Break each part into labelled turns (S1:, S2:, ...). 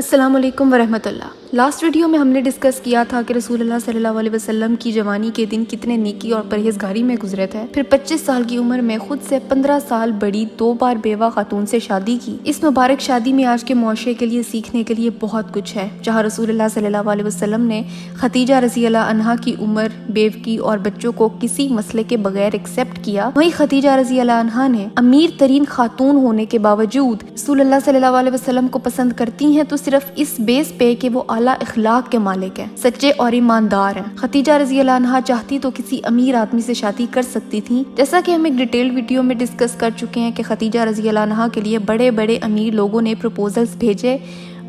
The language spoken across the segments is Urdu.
S1: السلام علیکم ورحمۃ اللہ۔ لاسٹ ویڈیو میں ہم نے ڈسکس کیا تھا کہ رسول اللہ صلی اللہ علیہ وسلم کی جوانی کے دن کتنے نیکی اور پرہیزگاری میں گزرے تھے۔ پھر 25 سال کی عمر میں خود سے 15 سال بڑی 2 بار بیوہ خاتون سے شادی کی۔ اس مبارک شادی میں آج کے معاشرے کے لیے سیکھنے کے لیے بہت کچھ ہے۔ جہاں رسول اللہ صلی اللہ علیہ وسلم نے خدیجہ رضی اللہ عنہا کی عمر، بیوگی اور بچوں کو کسی مسئلے کے بغیر ایکسیپٹ کیا، وہیں خدیجہ رضی اللہ عنہا نے امیر ترین خاتون ہونے کے باوجود رسول اللہ صلی اللہ علیہ وسلم کو پسند کرتی ہیں تو صرف اس بیس پہ کہ وہ اعلیٰ اخلاق کے مالک ہیں، سچے اور ایماندار ہیں۔ خدیجہ رضی اللہ عنہا چاہتی تو کسی امیر آدمی سے شادی کر سکتی تھی، جیسا کہ ہم ایک ڈیٹیل ویڈیو میں ڈسکس کر چکے ہیں کہ خدیجہ رضی اللہ عنہا کے لیے بڑے بڑے امیر لوگوں نے پروپوزلز بھیجے،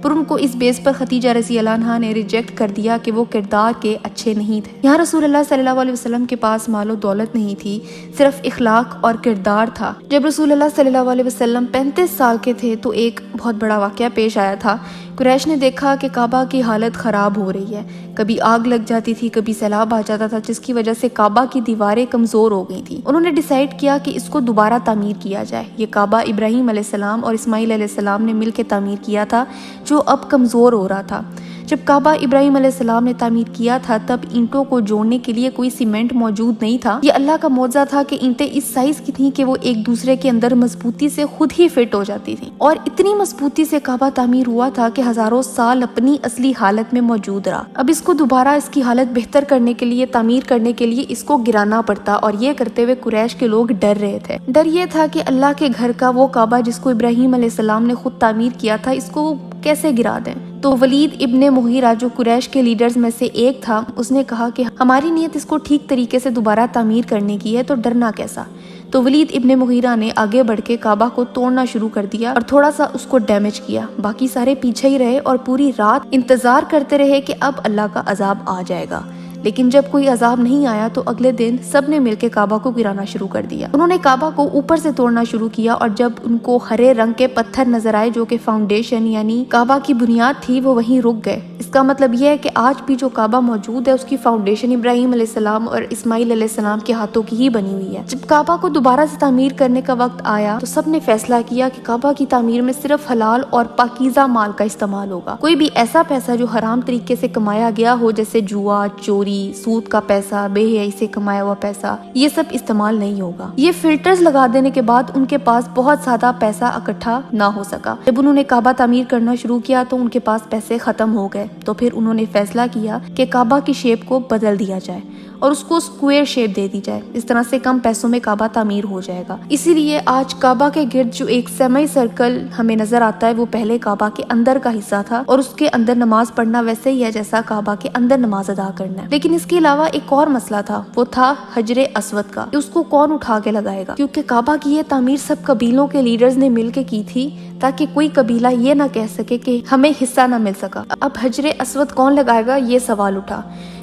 S1: پر ان کو اس بیس پر خدیجہ رضی اللہ عنہا نے ریجیکٹ کر دیا کہ وہ کردار کے اچھے نہیں تھے۔ یہاں رسول اللہ صلی اللہ علیہ وسلم کے پاس مال و دولت نہیں تھی، صرف اخلاق اور کردار تھا۔ جب رسول اللہ صلی اللہ علیہ وسلم 35 سال کے تھے تو ایک بہت بڑا واقعہ پیش آیا تھا۔ قریش نے دیکھا کہ کعبہ کی حالت خراب ہو رہی ہے، کبھی آگ لگ جاتی تھی، کبھی سیلاب آ جاتا تھا، جس کی وجہ سے کعبہ کی دیواریں کمزور ہو گئی تھیں۔ انہوں نے ڈیسائیڈ کیا کہ اس کو دوبارہ تعمیر کیا جائے۔ یہ کعبہ ابراہیم علیہ السلام اور اسماعیل علیہ السلام نے مل کے تعمیر کیا تھا، جو اب کمزور ہو رہا تھا۔ جب کعبہ ابراہیم علیہ السلام نے تعمیر کیا تھا تب اینٹوں کو جوڑنے کے لیے کوئی سیمنٹ موجود نہیں تھا۔ یہ اللہ کا معجزہ تھا کہ اینٹیں اس سائز کی تھیں کہ وہ ایک دوسرے کے اندر مضبوطی سے خود ہی فٹ ہو جاتی تھیں، اور اتنی مضبوطی سے کعبہ تعمیر ہوا تھا کہ ہزاروں سال اپنی اصلی حالت میں موجود رہا۔ اب اس کو دوبارہ اس کی حالت بہتر کرنے کے لیے، تعمیر کرنے کے لیے اس کو گرانا پڑتا، اور یہ کرتے ہوئے قریش کے لوگ ڈر رہے تھے۔ ڈر یہ تھا کہ اللہ کے گھر کا وہ کعبہ جس کو ابراہیم علیہ السلام نے خود تعمیر کیا تھا، اس کو کیسے گرا دیں۔ تو ولید ابن مغیرہ جو قریش کے لیڈرز میں سے ایک تھا، اس نے کہا کہ ہماری نیت اس کو ٹھیک طریقے سے دوبارہ تعمیر کرنے کی ہے، تو ڈرنا کیسا۔ تو ولید ابن مغیرہ نے آگے بڑھ کے کعبہ کو توڑنا شروع کر دیا اور تھوڑا سا اس کو ڈیمیج کیا۔ باقی سارے پیچھے ہی رہے اور پوری رات انتظار کرتے رہے کہ اب اللہ کا عذاب آ جائے گا، لیکن جب کوئی عذاب نہیں آیا تو اگلے دن سب نے مل کے کعبہ کو گرانا شروع کر دیا۔ انہوں نے کعبہ کو اوپر سے توڑنا شروع کیا، اور جب ان کو ہرے رنگ کے پتھر نظر آئے جو کہ فاؤنڈیشن یعنی کعبہ کی بنیاد تھی، وہ وہیں رک گئے۔ اس کا مطلب یہ ہے کہ آج بھی جو کعبہ موجود ہے اس کی فاؤنڈیشن ابراہیم علیہ السلام اور اسماعیل علیہ السلام کے ہاتھوں کی ہی بنی ہوئی ہے۔ جب کعبہ کو دوبارہ سے تعمیر کرنے کا وقت آیا تو سب نے فیصلہ کیا کہ کعبہ کی تعمیر میں صرف حلال اور پاکیزہ مال کا استعمال ہوگا۔ کوئی بھی ایسا پیسہ جو حرام طریقے سے کمایا گیا ہو، جیسے جوا، چوری، سود کا پیسہ، بے حیائی سے کمایا ہوا پیسہ، یہ سب استعمال نہیں ہوگا۔ یہ فلٹرز لگا دینے کے بعد ان کے پاس بہت زیادہ پیسہ اکٹھا نہ ہو سکا۔ جب انہوں نے کعبہ تعمیر کرنا شروع کیا تو ان کے پاس پیسے ختم ہو گئے، تو پھر انہوں نے فیصلہ کیا کہ کعبہ کی شیپ کو بدل دیا جائے اور اس کو اسکوئر شیپ دے دی جائے۔ اس طرح سے کم پیسوں میں کعبہ تعمیر ہو جائے گا۔ اسی لیے آج کعبہ کے گرد جو ایک سیمی سرکل ہمیں نظر آتا ہے، وہ پہلے کعبہ کے اندر کا حصہ تھا، اور اس کے اندر نماز پڑھنا ویسے ہی ہے جیسا کعبہ کے اندر نماز ادا کرنا ہے۔ لیکن اس کے علاوہ ایک اور مسئلہ تھا، وہ تھا حجر اسود کا۔ اس کو کون اٹھا کے لگائے گا، کیونکہ کعبہ کی یہ تعمیر سب قبیلوں کے لیڈرز نے مل کے کی تھی، تاکہ کوئی قبیلہ یہ نہ کہہ سکے کہ ہمیں حصہ نہ مل سکا۔ اب حجر اسود کون لگائے گا، یہ سوال اٹھا۔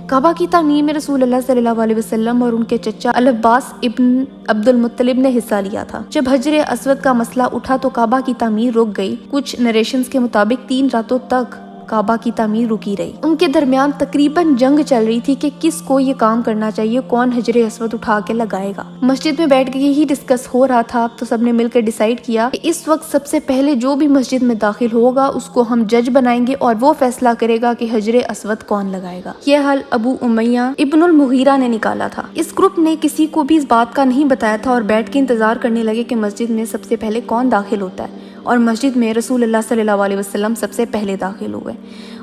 S1: کعبہ کی تعمیر میں رسول اللہ صلی اللہ علیہ وسلم اور ان کے چچا العباس ابن عبد المطلب نے حصہ لیا تھا۔ جب حجر اسود کا مسئلہ اٹھا تو کعبہ کی تعمیر رک گئی۔ کچھ نریشنز کے مطابق 3 راتوں تک کعبہ کی تعمیر رکی رہی۔ ان کے درمیان تقریباً جنگ چل رہی تھی کہ کس کو یہ کام کرنا چاہیے، کون حجر اسود اٹھا کے لگائے گا۔ مسجد میں بیٹھ کے یہی ڈسکس ہو رہا تھا، تو سب نے مل کر ڈیسائیڈ کیا کہ اس وقت سب سے پہلے جو بھی مسجد میں داخل ہوگا اس کو ہم جج بنائیں گے، اور وہ فیصلہ کرے گا کہ حجر اسود کون لگائے گا۔ یہ حل ابو امیہ ابن المغیرہ نے نکالا تھا۔ اس گروپ نے کسی کو بھی اس بات کا نہیں بتایا تھا اور بیٹھ کے انتظار کرنے لگے کہ مسجد میں سب سے پہلے کون داخل ہوتا ہے، اور مسجد میں رسول اللہ صلی اللہ علیہ وسلم سب سے پہلے داخل ہوئے۔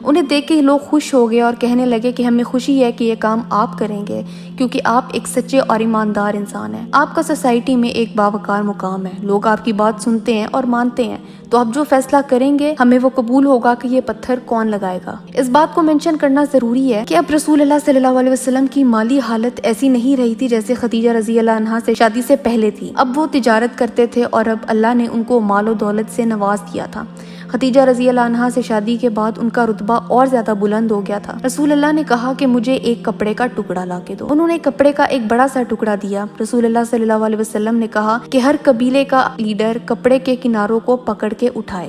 S1: انہیں دیکھ کے لوگ خوش ہو گئے اور کہنے لگے کہ ہمیں خوشی ہے کہ یہ کام آپ کریں گے، کیونکہ آپ ایک سچے اور ایماندار انسان ہیں۔ آپ کا سوسائٹی میں ایک باوقار مقام ہے، لوگ آپ کی بات سنتے ہیں اور مانتے ہیں، تو آپ جو فیصلہ کریں گے ہمیں وہ قبول ہوگا کہ یہ پتھر کون لگائے گا۔ اس بات کو منشن کرنا ضروری ہے کہ اب رسول اللہ صلی اللہ علیہ وسلم کی مالی حالت ایسی نہیں رہی تھی جیسے خدیجہ رضی اللہ عنہا سے شادی سے پہلے تھی۔ اب وہ تجارت کرتے تھے اور اب اللہ نے ان کو مال و دولت سے نواز دیا تھا۔ خدیجہ رضی اللہ عنہا سے شادی کے بعد ان کا رتبہ اور زیادہ بلند ہو گیا تھا۔ رسول اللہ نے کہا کہ مجھے ایک کپڑے کا ٹکڑا لا کے دو۔ انہوں نے کپڑے کا ایک بڑا سا ٹکڑا دیا۔ رسول اللہ صلی اللہ علیہ وسلم نے کہا کہ ہر قبیلے کا لیڈر کپڑے کے کناروں کو پکڑ کے اٹھائے،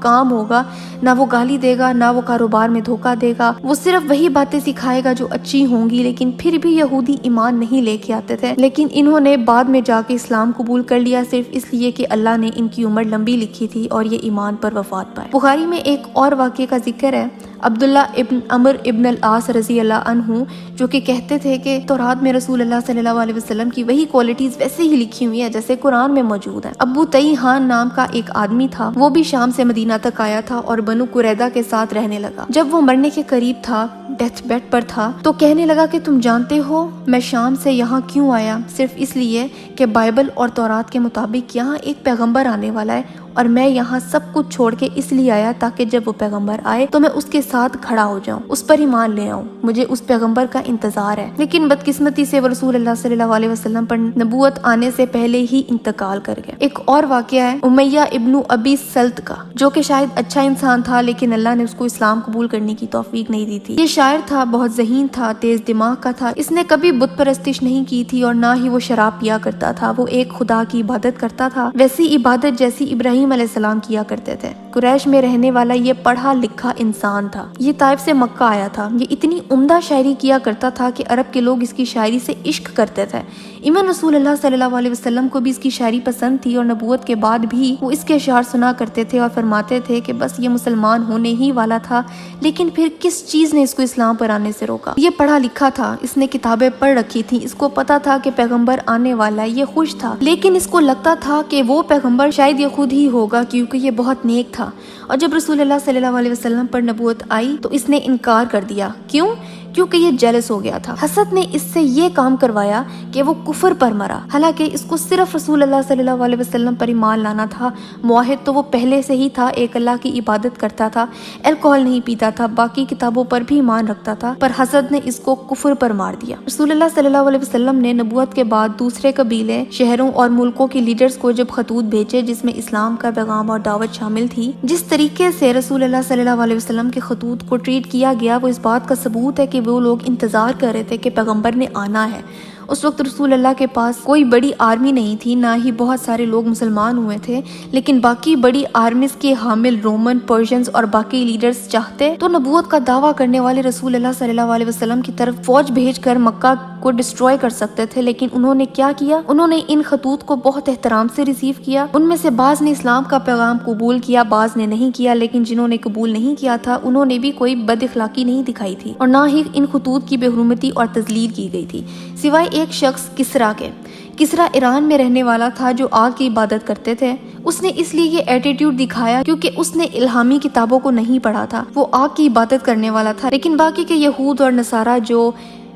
S1: کام ہوگا، نہ وہ گالی دے گا، نہ وہ کاروبار میں دھوکہ دے گا، وہ صرف وہی باتیں سکھائے گا جو اچھی ہوں گی۔ لیکن پھر بھی یہودی ایمان نہیں لے کے آتے تھے، لیکن انہوں نے بعد میں جا کے اسلام قبول کر لیا، صرف اس لیے کہ اللہ نے ان کی عمر لمبی لکھی تھی اور یہ ایمان پر وفات پائے۔ بخاری میں ایک اور واقعے کا ذکر ہے، عبداللہ ابن عمر ابن العاص رضی اللہ عنہ جو کہ کہتے تھے کہ تورات میں رسول اللہ صلی اللہ علیہ وسلم کی وہی کوالٹیز ویسے ہی لکھی ہوئی ہیں جیسے قرآن میں موجود ہیں۔ ابو تیحان نام کا ایک آدمی تھا، وہ بھی شام سے مدینہ تک آیا تھا اور بنو قریظہ کے ساتھ رہنے لگا۔ جب وہ مرنے کے قریب تھا، ڈیتھ بیڈ پر تھا، تو کہنے لگا کہ تم جانتے ہو میں شام سے یہاں کیوں آیا؟ صرف اس لیے کہ بائبل اور تورات کے مطابق یہاں ایک پیغمبر آنے والا ہے اور میں یہاں سب کچھ چھوڑ کے اس لیے آیا تاکہ جب وہ پیغمبر آئے تو میں اس کے ساتھ کھڑا ہو جاؤں، اس پر ایمان لے آؤں، مجھے اس پیغمبر کا انتظار ہے۔ لیکن بدقسمتی سے وہ رسول اللہ صلی اللہ علیہ وسلم پر نبوت آنے سے پہلے ہی انتقال کر گئے۔ ایک اور واقعہ ہے امیہ ابن ابی سلط کا، جو کہ شاید اچھا انسان تھا لیکن اللہ نے اس کو اسلام قبول کرنے کی توفیق نہیں دی تھی۔ یہ شاعر تھا، بہت ذہین تھا، تیز دماغ کا تھا، اس نے کبھی بت پرستش نہیں کی تھی اور نہ ہی وہ شراب پیا کرتا تھا، وہ ایک خدا کی عبادت کرتا تھا، ویسی عبادت جیسی ابراہیم علیہ السلام کیا کرتے تھے۔ قریش میں رہنے والا یہ پڑھا لکھا انسان تھا، یہ طائف سے مکہ آیا تھا، یہ اتنی عمدہ شاعری کیا کرتا تھا کہ عرب کے لوگ اس کی شاعری سے عشق کرتے تھے۔ ایمن رسول اللہ صلی اللہ علیہ وسلم کو بھی اس کی شاعری پسند تھی اور نبوت کے بعد بھی وہ اس کے اشعار سنا کرتے تھے اور فرماتے تھے کہ بس یہ مسلمان ہونے ہی والا تھا، لیکن پھر کس چیز نے اس کو اسلام پر آنے سے روکا؟ یہ پڑھا لکھا تھا، اس نے کتابیں پڑھ رکھی تھی، اس کو پتا تھا کہ پیغمبر آنے والا ہے، یہ خوش تھا، لیکن اس کو لگتا تھا کہ وہ پیغمبر شاید یہ خود ہی ہوگا کیونکہ یہ بہت نیک تھا۔ اور جب رسول اللہ صلی اللہ علیہ وسلم پر نبوت آئی تو اس نے انکار کر دیا۔ کیوں؟ کیونکہ یہ جیلس ہو گیا تھا، حسد نے اس سے یہ کام کروایا کہ وہ کفر پر مرا، حالانکہ اس کو صرف رسول اللہ صلی اللہ علیہ وسلم پر ایمان لانا تھا۔ موحد تو وہ پہلے سے ہی تھا، ایک اللہ کی عبادت کرتا تھا، الکوہل نہیں پیتا تھا، باقی کتابوں پر بھی ایمان رکھتا تھا، پر حسد نے اس کو کفر پر مار دیا۔ رسول اللہ صلی اللہ علیہ وسلم نے نبوت کے بعد دوسرے قبیلے، شہروں اور ملکوں کے لیڈرز کو جب خطوط بھیجے جس میں اسلام کا پیغام اور دعوت شامل تھی، جس طریقے سے رسول اللہ صلی اللہ علیہ وسلم کے خطوط کو ٹریٹ کیا گیا وہ اس بات کا ثبوت ہے کہ وہ لوگ انتظار کر رہے تھے کہ پیغمبر نے آنا ہے۔ اس وقت رسول اللہ کے پاس کوئی بڑی آرمی نہیں تھی، نہ ہی بہت سارے لوگ مسلمان ہوئے تھے، لیکن باقی بڑی آرمیز کے حامل رومن، پرشینز اور باقی لیڈرز چاہتے تو نبوت کا دعویٰ کرنے والے رسول اللہ صلی اللہ علیہ وسلم کی طرف فوج بھیج کر مکہ کو ڈسٹروائے کر سکتے تھے، لیکن انہوں نے کیا کیا؟ انہوں نے ان خطوط کو بہت احترام سے ریسیو کیا۔ ان میں سے بعض نے اسلام کا پیغام قبول کیا، بعض نے نہیں کیا، لیکن جنہوں نے قبول نہیں کیا تھا انہوں نے بھی کوئی بد اخلاقی نہیں دکھائی تھی اور نہ ہی ان خطوط کی بے حرمتی اور تذلیل کی گئی تھی، سوائے ایک شخص کسرا کے۔ کسرا ایران میں رہنے والا تھا جو آگ کی عبادت کرتے تھے۔ اس نے اس لیے یہ ایٹیٹیوڈ دکھایا کیونکہ اس نے الہامی کتابوں کو نہیں پڑھا تھا، وہ آگ کی عبادت کرنے والا تھا، لیکن باقی کے یہود اور نصارہ جو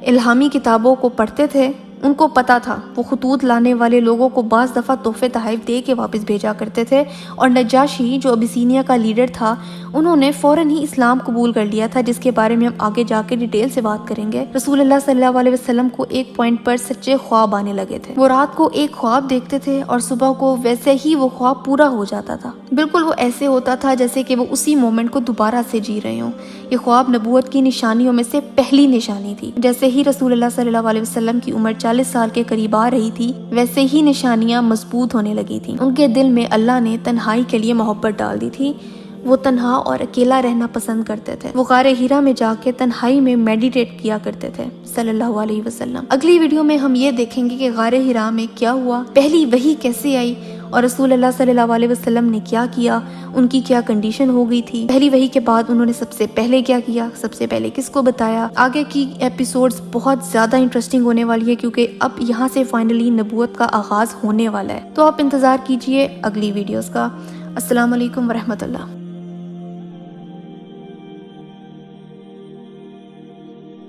S1: الہامی کتابوں کو پڑھتے تھے ان کو پتا تھا، وہ خطوط لانے والے لوگوں کو بعض دفعہ تحفے تحائف دے کے واپس بھیجا کرتے تھے، اور نجاشی جو ابیسینیا کا لیڈر تھا انہوں نے فوراً ہی اسلام قبول کر لیا تھا، جس کے بارے میں ہم آگے جا کے ڈیٹیل سے بات کریں گے۔ رسول اللہ صلی اللہ علیہ وسلم کو ایک پوائنٹ پر سچے خواب آنے لگے تھے، وہ رات کو ایک خواب دیکھتے تھے اور صبح کو ویسے ہی وہ خواب پورا ہو جاتا تھا، بالکل وہ ایسے ہوتا تھا جیسے کہ وہ اسی مومنٹ کو دوبارہ سے جی رہے ہوں۔ یہ خواب نبوت کی نشانیوں میں سے پہلی نشانی تھی۔ جیسے ہی رسول اللہ صلی اللہ علیہ وسلم کی عمر 40 سال کے قریب آ رہی تھی ویسے ہی نشانیاں مضبوط ہونے لگی تھیں۔ ان کے دل میں اللہ نے تنہائی کے لیے محبت ڈال دی تھی، وہ تنہا اور اکیلا رہنا پسند کرتے تھے، وہ غار ہیرا میں جا کے تنہائی میں میڈیٹیٹ کیا کرتے تھے صلی اللہ علیہ وسلم۔ اگلی ویڈیو میں ہم یہ دیکھیں گے کہ غار ہیرا میں کیا ہوا، پہلی وحی کیسے آئی اور رسول اللہ صلی اللہ علیہ وسلم نے کیا کیا، ان کی کیا کنڈیشن ہو گئی تھی، پہلی وحی کے بعد انہوں نے سب سے پہلے کیا کیا، سب سے پہلے کس کو بتایا۔ آگے کی ایپیسوڈز بہت زیادہ انٹرسٹنگ ہونے والی ہے کیونکہ اب یہاں سے فائنلی نبوت کا آغاز ہونے والا ہے، تو آپ انتظار کیجئے اگلی ویڈیوز کا۔ السلام علیکم ورحمۃ اللہ۔